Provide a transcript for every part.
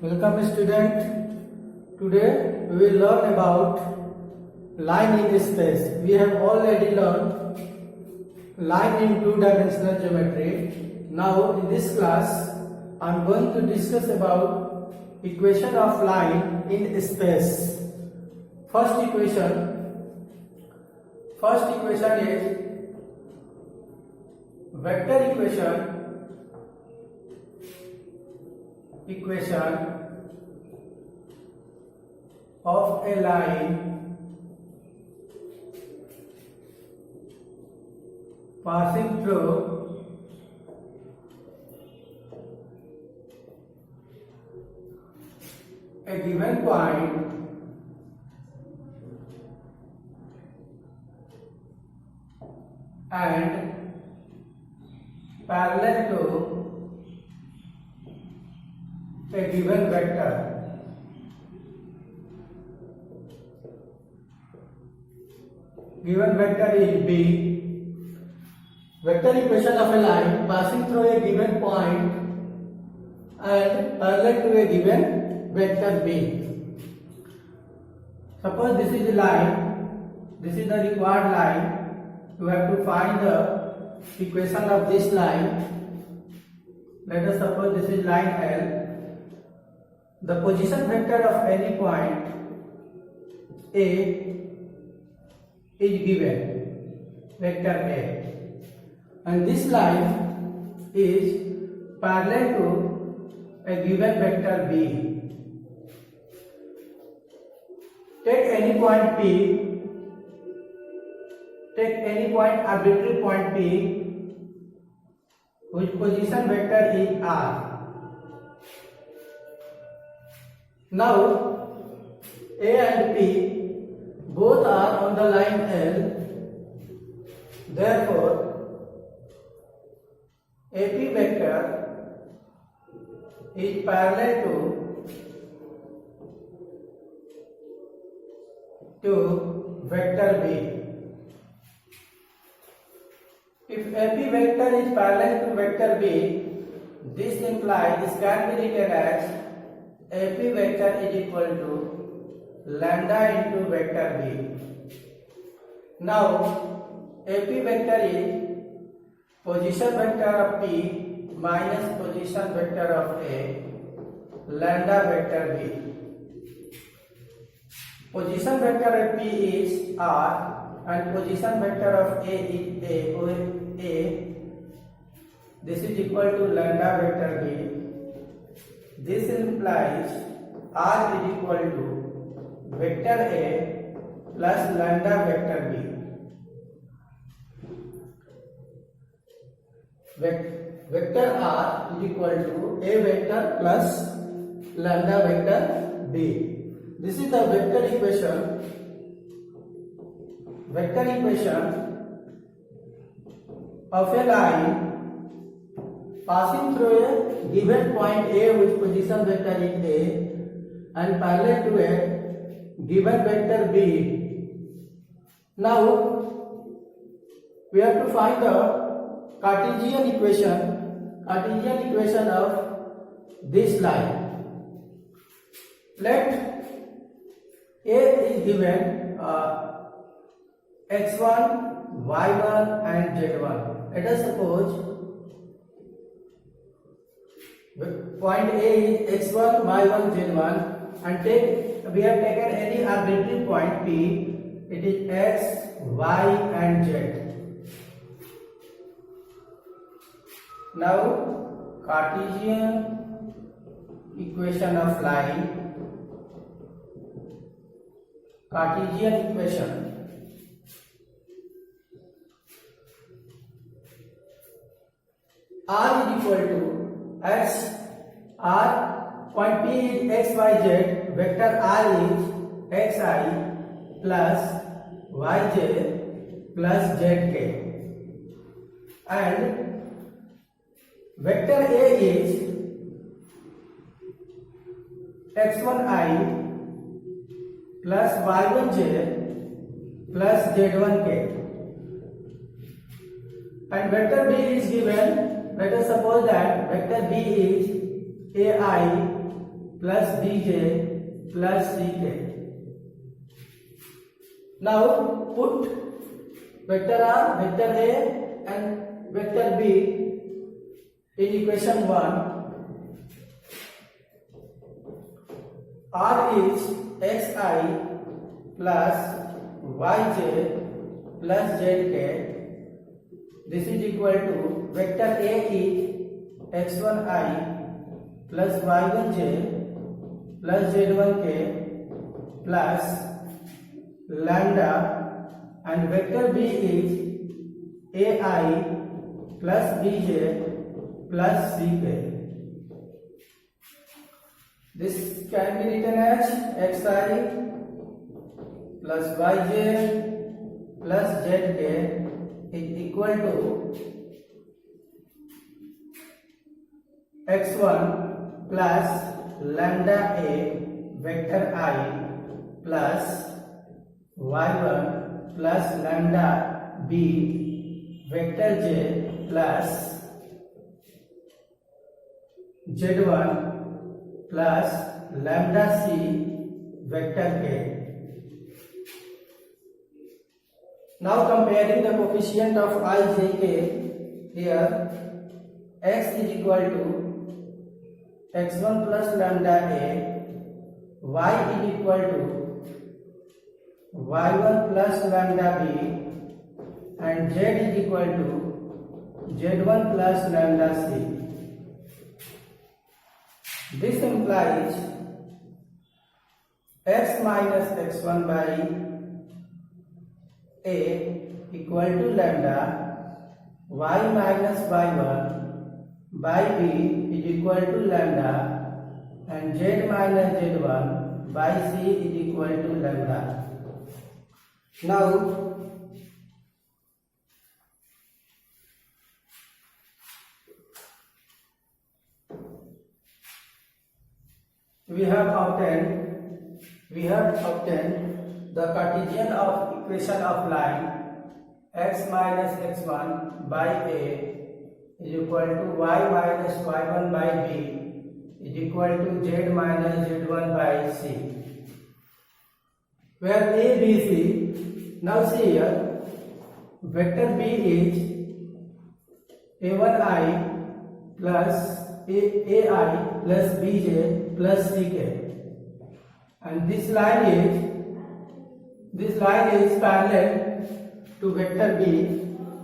Welcome student. Today we will learn about line in space. We have already learned line in two-dimensional geometry. Now in this class I am going to discuss about equation of line in space. First equation is vector equation of a line passing through a given point and parallel to a given vector. Given vector is B. Vector equation of a line passing through a given point and parallel to a given vector B. Suppose this is a line, this is the required line. You have to find the equation of this line. Let us suppose this is line L. The position vector of any point A is given, vector A, and this line is parallel to a given vector B. Take any point P, take any point, arbitrary point P, whose position vector is R. Now A and P both are on the line L, therefore AP vector is parallel to vector B. If AP vector is parallel to vector B, this implies this can be written as AP vector is equal to lambda into vector B. Now AP vector is position vector of P minus position vector of A, lambda vector B. Position vector of P is R and position vector of A is A. This is equal to lambda vector B. This implies R is equal to vector A plus lambda vector B. Vector R is equal to A vector plus lambda vector B. This is the vector equation of a line passing through a given point A whose position vector is A and parallel to a given vector B. Now we have to find the Cartesian equation of this line. Let A is given x1, y1 and z1. Let us suppose point A is x1, y1, z1 and we have taken any arbitrary point P. It is x, y and z. Now Cartesian equation of line, Cartesian equation R is equal to x, R, point P is x, y, z, vector R is xi plus yj plus zk, and vector A is x1i plus y1j plus z1k, and vector B is given. Let us suppose that vector B is AI plus bj plus ck. Now put vector r, vector a and vector b in equation 1. R is xi plus yj plus zk. This is equal to vector a is x1i plus y1j plus z1k plus lambda, and vector b is ai plus bj plus ck. This can be written as xi plus yj plus zk is equal to x1 plus lambda a vector I plus y1 plus lambda b vector j plus z1 plus lambda c vector k. Now comparing the coefficient of I, j, k, here x is equal to x1 plus lambda a, y is equal to y1 plus lambda b, and z is equal to z1 plus lambda c. This implies x minus x1 by a equal to lambda, y minus y1 by b is equal to lambda, and z minus z1 by c is equal to lambda. Now we have obtained the Cartesian of equation of line x minus x1 by a is equal to y minus y1 by b is equal to z minus z1 by c, where a, b, c. Now see here, vector b is a1i plus ai plus bj plus ck, and this line is parallel to vector b.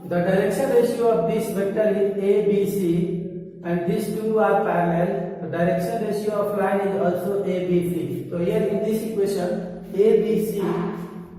The direction ratio of this vector is a, b, c, and these two are parallel. The direction ratio of line is also a, b, c. So here in this equation, a, b, c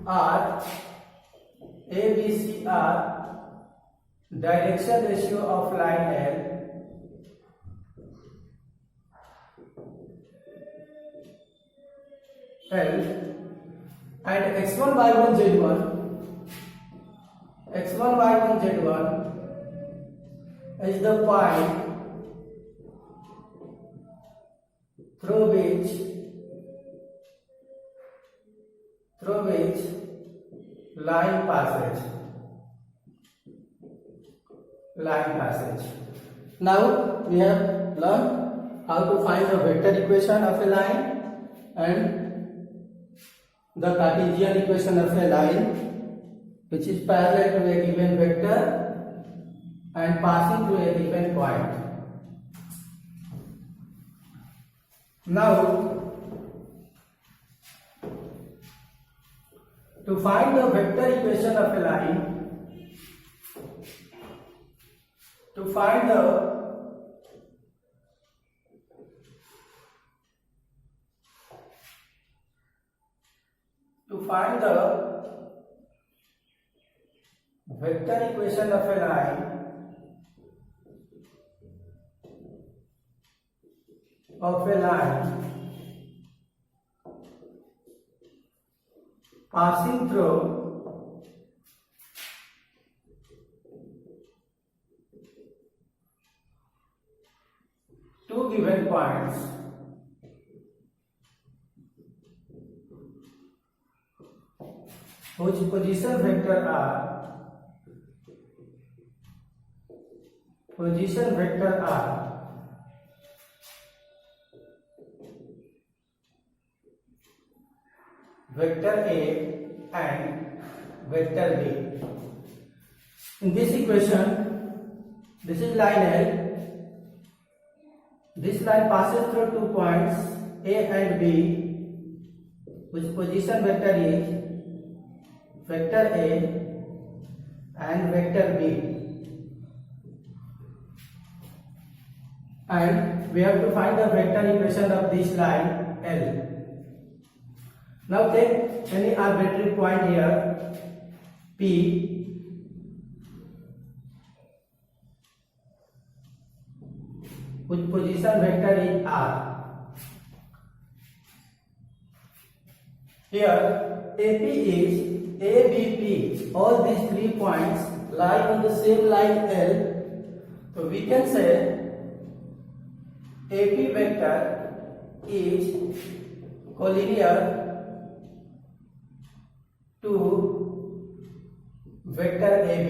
are direction ratio of line L, and x1 y1 z1 is the point through which line passes. Now we have learned how to find the vector equation of a line and the Cartesian equation of a line which is parallel to a given vector and passing through a given point. Now to find the vector equation of a line, to find the vector equation of a line passing through two given points, whose position vector are vector A and vector B. In this equation, this is line L. This line passes through 2 points A and B, whose position vector is vector A and vector B. And we have to find the vector equation of this line L. Now take any arbitrary point here P, whose position vector is R. Here AP is ABP. All these 3 points lie on the same line L. So we can say AP vector is collinear to vector AB.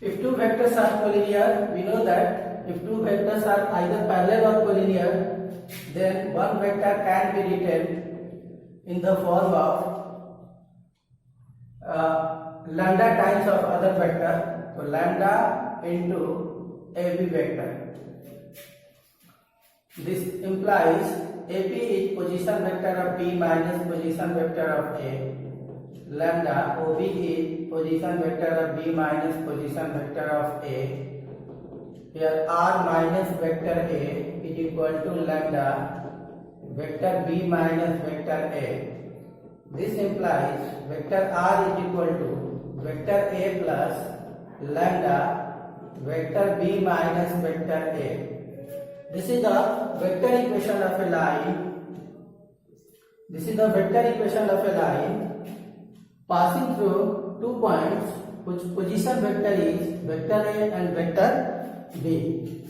If two vectors are collinear, we know that if two vectors are either parallel or collinear, then one vector can be written in the form of lambda times of other vector. So lambda into AB vector. This implies AP is position vector of B minus position vector of A. Lambda OB is position vector of B minus position vector of A. Here R minus vector A is equal to lambda vector B minus vector A. This implies vector R is equal to vector A plus lambda vector B minus vector A. This is the vector equation of a line. This is the vector equation of a line passing through 2 points whose position vector is vector A and vector B.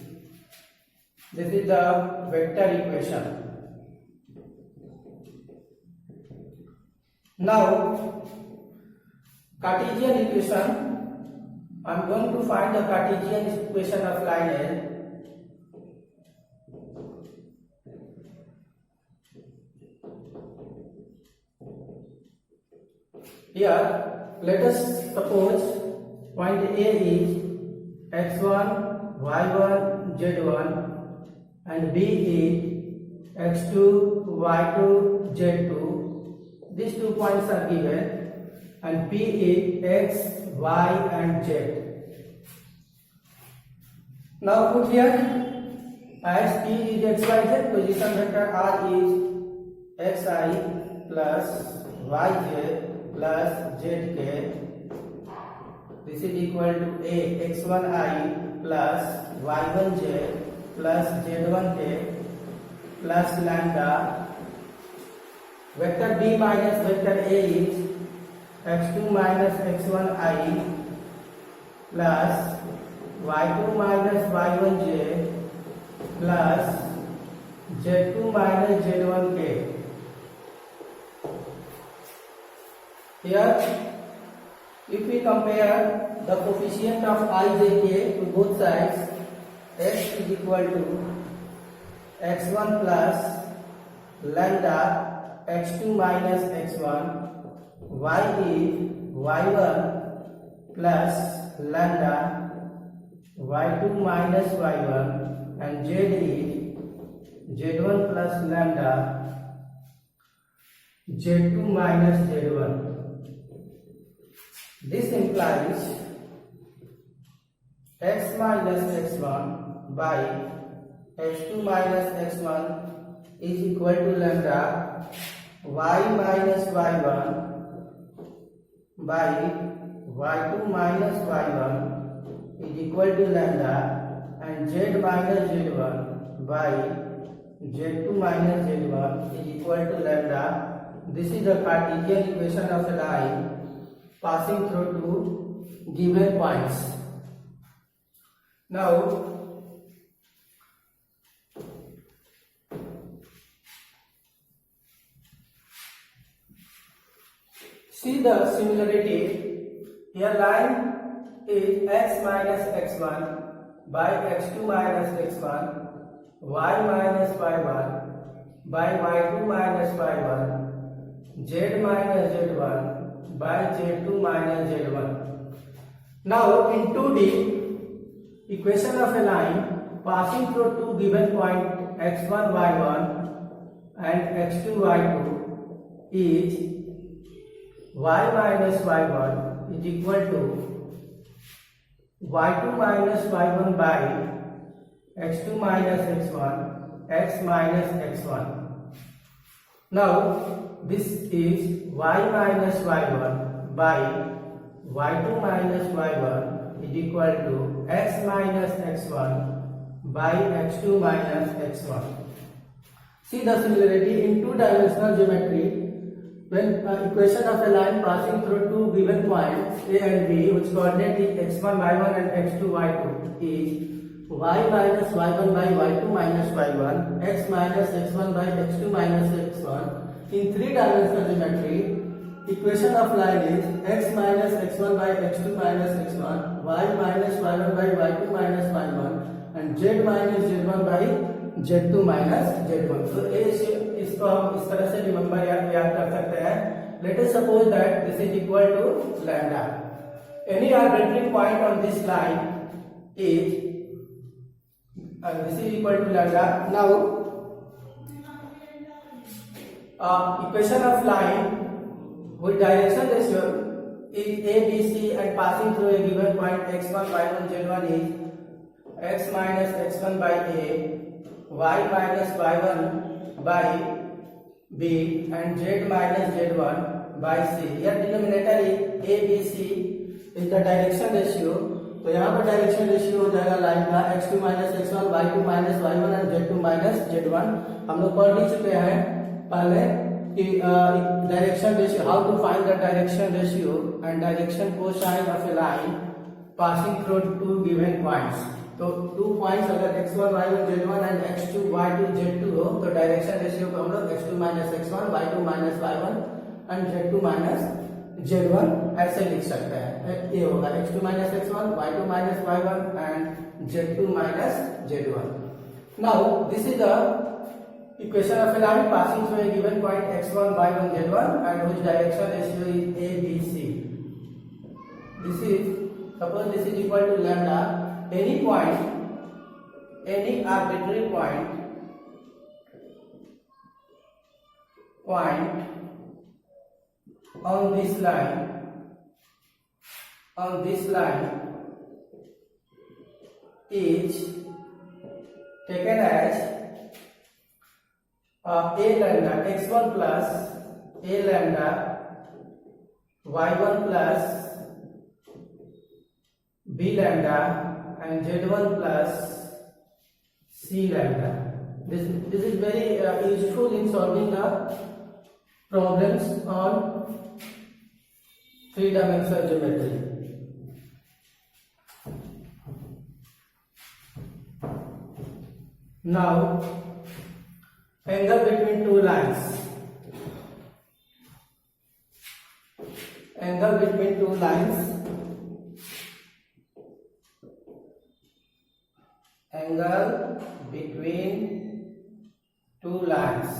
This is the vector equation. Now, Cartesian equation. I am going to find the Cartesian equation of line L. Here, let us suppose point A is x1, y1, z1 and B is x2, y2, z2. These 2 points are given and P is x, y and z. Now put here as P is x, y, z, position vector R is xi plus yj plus zk. This is equal to A x1i plus y1j plus z1k plus lambda. Vector B minus vector A is x2 minus x1i plus y2 minus y1j plus z2 minus z1k. Here, if we compare the coefficient of I, j, k to both sides, x is equal to x1 plus lambda x2 minus x1, y is y1 plus lambda y2 minus y1 and z is z1 plus lambda z2 minus z1. This implies x minus x1 by x2 minus x1 is equal to lambda y minus y1 by y2 minus y1 is equal to lambda and z minus z1 by z2 minus z1 is equal to lambda. This is the Cartesian equation of a line passing through 2 given points. Now, see the similarity. Here line is x minus x1 by x2 minus x1, y minus y1 by y2 minus y1, z minus z1 by z2 minus z1. Now in 2D, equation of a line passing through two given point x1 y1 and x2 y2 is y minus y1 is equal to y2 minus y1 by x2 minus x1 x minus x1. Now this is y minus y1 by y2 minus y1 is equal to x minus x1 by x2 minus x1. See the similarity in two-dimensional geometry. When equation of a line passing through two given points A and B, which coordinate is x1 y1 and x2 y2, is y minus y1 by y2 minus y1 x minus x1 by x2 minus x1. In three-dimensional geometry, equation of line is x minus x1 by x2 minus x1, y minus y1 by y2 minus y1 and z minus z1 by z2 minus z1. So इसको हम इस तरह से remember याद कर सकते हैं. Let us suppose that this is equal to lambda. Any arbitrary point on this line is this is equal to lambda. Now equation of line with direction ratio is a b c and passing through a given point x1 y1 z1 is x minus x1 by a, y minus y1 by b and z minus z1 by c. Here denominator is a b c is the direction ratio. तो यहाँ पर direction ratio हो जाएगा line का x2 minus x1 y2 minus y1 and z2 minus z1. हम लोग पढ़ ही चुके हैं पहले कि direction ratio, how to find the direction ratio and direction cosine of a line passing through two given points. तो 2 पॉइंट्स अगर x1 y1 z1 and x2 y2 z2 हो तो डायरेक्शन रेशियो को हम लोग x2 minus x1 y2 minus y1 and z2 minus z1 ऐसे लिख सकते हैं. ये होगा x2 minus x1 y2 minus y1 and z2 minus z1. Now this is the equation of a line passing through a given point x1 y1 z1 and whose direction ratio is a b c. This is, suppose this is equal to lambda. Any point, any arbitrary point on this line is taken as a lambda x1 plus a lambda y1 plus b lambda and z1 plus c lambda. This is very useful in solving the problems on three-dimensional geometry. Now angle between two lines. Angle between two lines. Angle between two lines.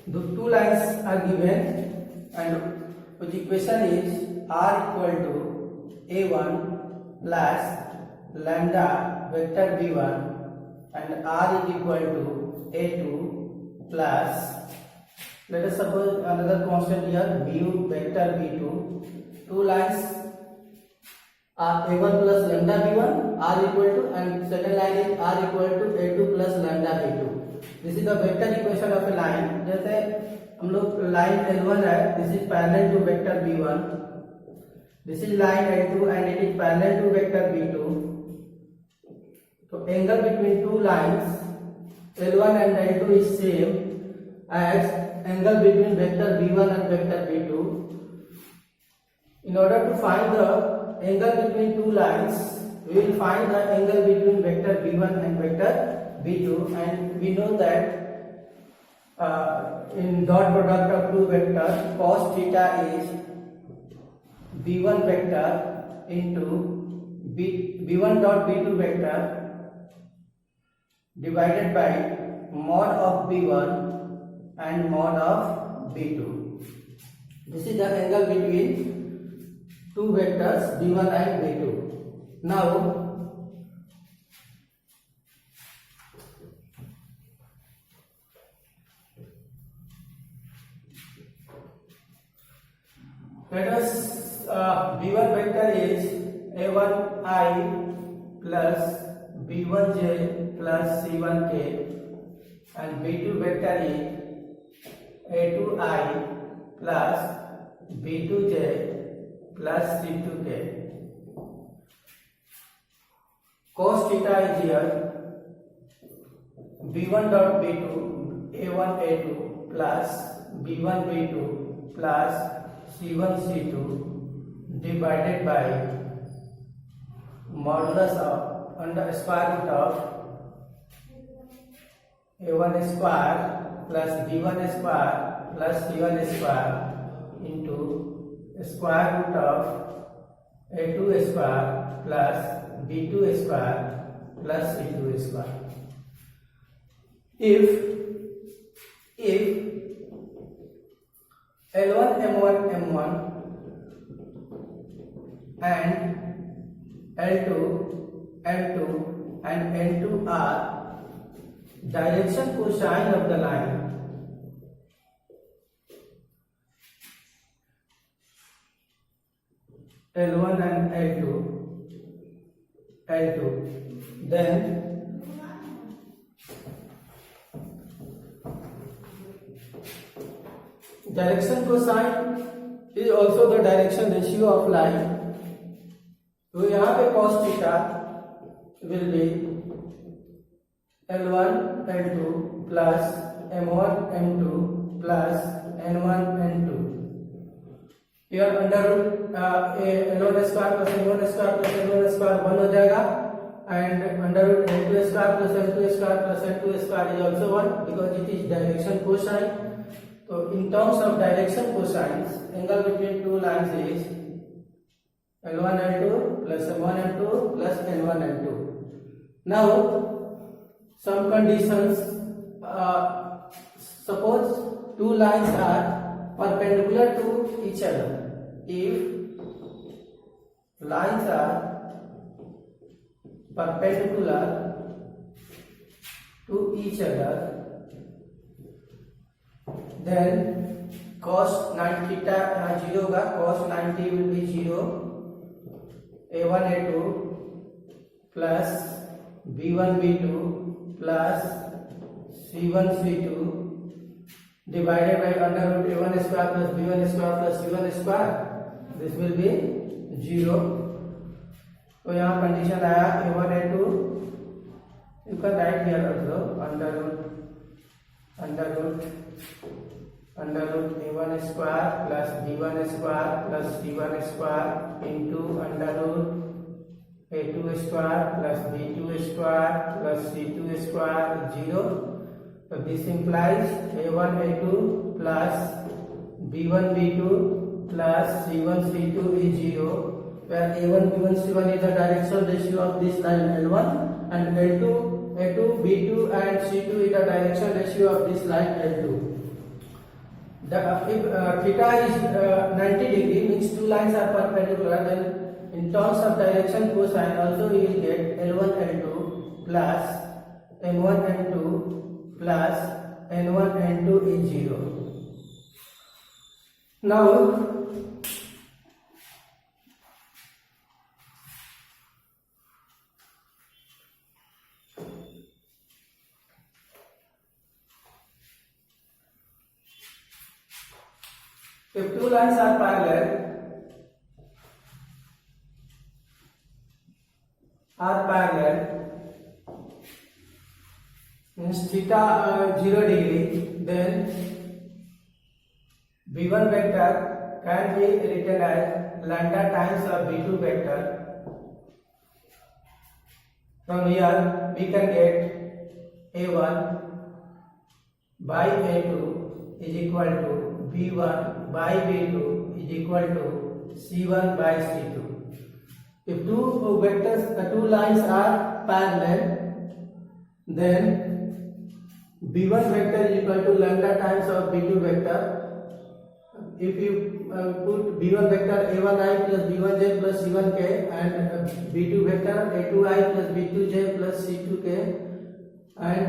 The two lines are given and the equation is r equal to a1 plus lambda vector b1 and r is equal to a2 plus, let us suppose another constant here, bu vector b2. Two lines are a1 plus lambda b1 r equal to, and second line is r equal to a2 plus lambda b2. This is the vector equation of a line. जैसे हम लोग line L1 है, this is parallel to vector b1. This is line L2 and it is parallel to vector b2. So angle between two lines L1 and L2 is same as angle between vector b1 and vector b2. In order to find the angle between two lines, we will find the angle between vector b1 and vector b2, and we know that in dot product of two vectors, cos theta is b1 vector into b b1 dot b2 vector divided by mod of b1 and mod of b2. This is the angle between two vectors b1 and b2. Now let us b1 vector is a1i plus b1j plus c1k and b2 vector is a2i plus b2j plus c2k. Cos theta is here b1 dot b2 a1 a2 plus b1 b2 plus c1 c2 divided by modulus of under square root of a1 square plus b1 square plus c1 square into square root of a2 square plus b2 square plus c2 square. If L1 M1 M1 and L2 M2 and N2 are direction cosine of the line, L1 and L2, then direction cosine is also the direction ratio of line. तो यहाँ पे cos theta will be L1 L2 plus M1 M2 plus N1 N2. Here under root L1 square plus M1 square plus N1 square 1 हो जाएगा and under root N2 square plus M2 square plus N2 square is also 1 because it is direction cosine. So in terms of direction cosines, angle between two lines is L1 L2 plus M1 M2 plus N1 N2. Now some conditions, suppose two lines are perpendicular to each other. If lines are perpendicular to each other, then cos 90 theta 0 होगा, cos 90 will be 0. A1 A2 plus B1 B2 plus C1 C2 divided by under root A1 square plus B1 square plus C1 square. This will be 0. तो यहाँ condition आया A1 A2. You can write here also under root A1 square plus B1 square plus C1 square into under root A2 square plus B2 square plus C2 square 0. So this implies A1 A2 plus B1 B2 plus C1 C2 is 0, where A1 B1 C1 is the direction ratio of this line L1 and L2 A2 B2 and C2 is the direction ratio of this line L2. If theta is 90 degree, means two lines are perpendicular, then in terms of direction cosine also we will get L1 L2 plus M1 M2 plus N1 N2 is 0. Now if two lines are parallel, means theta 0 degree, then B1 vector can be written as lambda times of B2 vector. From here we can get A1 by A2 is equal to B1 by B2 is equal to C1 by C2. If two lines are parallel, then b1 vector is equal to lambda times of b2 vector. If you put b1 vector a1i plus b1j plus c1k and b2 vector a2i plus b2j plus c2k and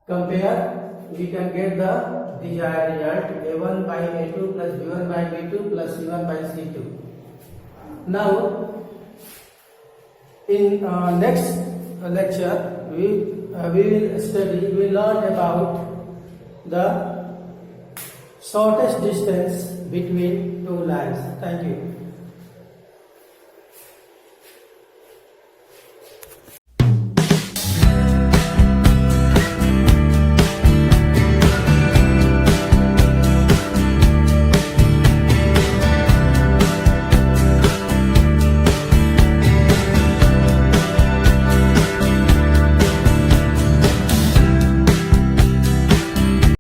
compare, we can get the desired result a1 by a2 plus b1 by b2 plus c1 by c2. Now, in next lecture, we will learn about the shortest distance between two lines. Thank you.